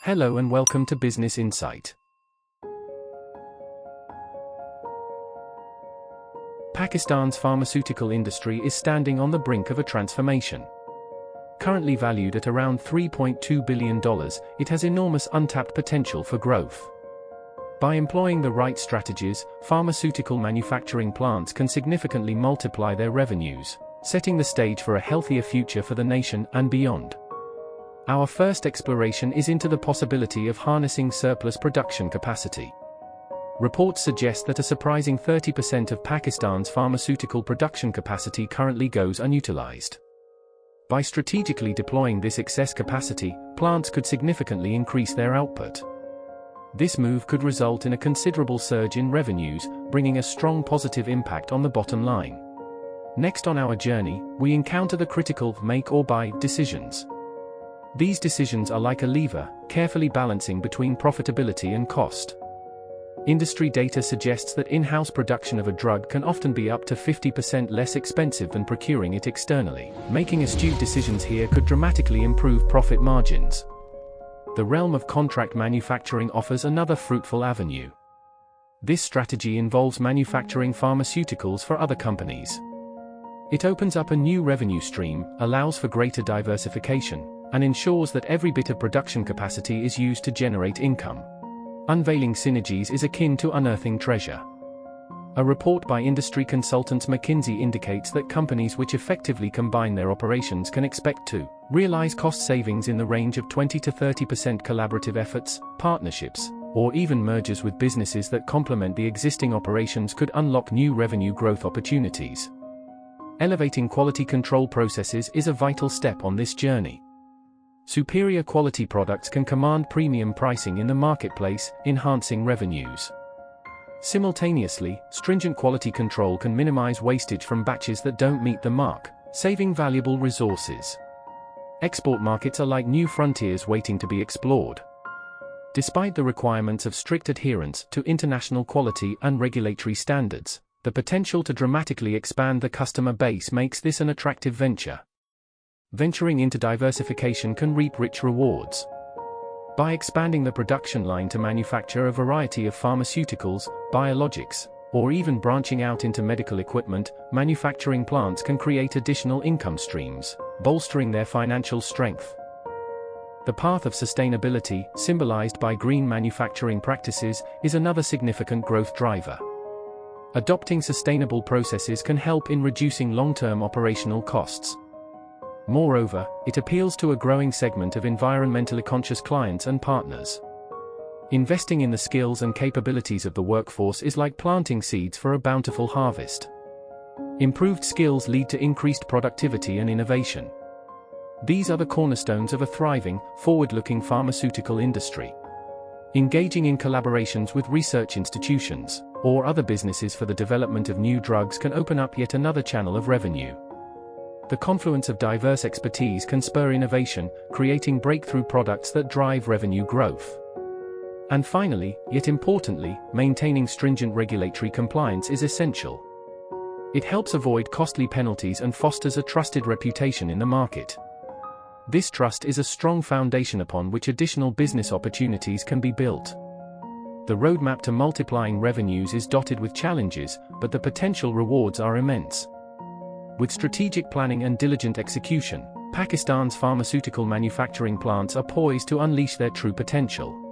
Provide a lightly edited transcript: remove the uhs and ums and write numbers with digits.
Hello and welcome to Business Insight. Pakistan's pharmaceutical industry is standing on the brink of a transformation. Currently valued at around $3.2 billion, it has enormous untapped potential for growth. By employing the right strategies, pharmaceutical manufacturing plants can significantly multiply their revenues, setting the stage for a healthier future for the nation and beyond. Our first exploration is into the possibility of harnessing surplus production capacity. Reports suggest that a surprising 30% of Pakistan's pharmaceutical production capacity currently goes unutilized. By strategically deploying this excess capacity, plants could significantly increase their output. This move could result in a considerable surge in revenues, bringing a strong positive impact on the bottom line. Next on our journey, we encounter the critical make or buy decisions. These decisions are like a lever, carefully balancing between profitability and cost. Industry data suggests that in-house production of a drug can often be up to 50% less expensive than procuring it externally. Making astute decisions here could dramatically improve profit margins. The realm of contract manufacturing offers another fruitful avenue. This strategy involves manufacturing pharmaceuticals for other companies. It opens up a new revenue stream, allows for greater diversification, and ensures that every bit of production capacity is used to generate income. Unveiling synergies is akin to unearthing treasure. A report by industry consultants McKinsey indicates that companies which effectively combine their operations can expect to realize cost savings in the range of 20 to 30%. Collaborative efforts, partnerships, or even mergers with businesses that complement the existing operations could unlock new revenue growth opportunities. Elevating quality control processes is a vital step on this journey. Superior quality products can command premium pricing in the marketplace, enhancing revenues. Simultaneously, stringent quality control can minimize wastage from batches that don't meet the mark, saving valuable resources. Export markets are like new frontiers waiting to be explored. Despite the requirements of strict adherence to international quality and regulatory standards, the potential to dramatically expand the customer base makes this an attractive venture. Venturing into diversification can reap rich rewards. By expanding the production line to manufacture a variety of pharmaceuticals, biologics, or even branching out into medical equipment, manufacturing plants can create additional income streams, bolstering their financial strength. The path of sustainability, symbolized by green manufacturing practices, is another significant growth driver. Adopting sustainable processes can help in reducing long-term operational costs. Moreover, it appeals to a growing segment of environmentally conscious clients and partners. Investing in the skills and capabilities of the workforce is like planting seeds for a bountiful harvest. Improved skills lead to increased productivity and innovation. These are the cornerstones of a thriving, forward-looking pharmaceutical industry. Engaging in collaborations with research institutions or other businesses for the development of new drugs can open up yet another channel of revenue. The confluence of diverse expertise can spur innovation, creating breakthrough products that drive revenue growth. And finally, yet importantly, maintaining stringent regulatory compliance is essential. It helps avoid costly penalties and fosters a trusted reputation in the market. This trust is a strong foundation upon which additional business opportunities can be built. The roadmap to multiplying revenues is dotted with challenges, but the potential rewards are immense. With strategic planning and diligent execution, Pakistan's pharmaceutical manufacturing plants are poised to unleash their true potential.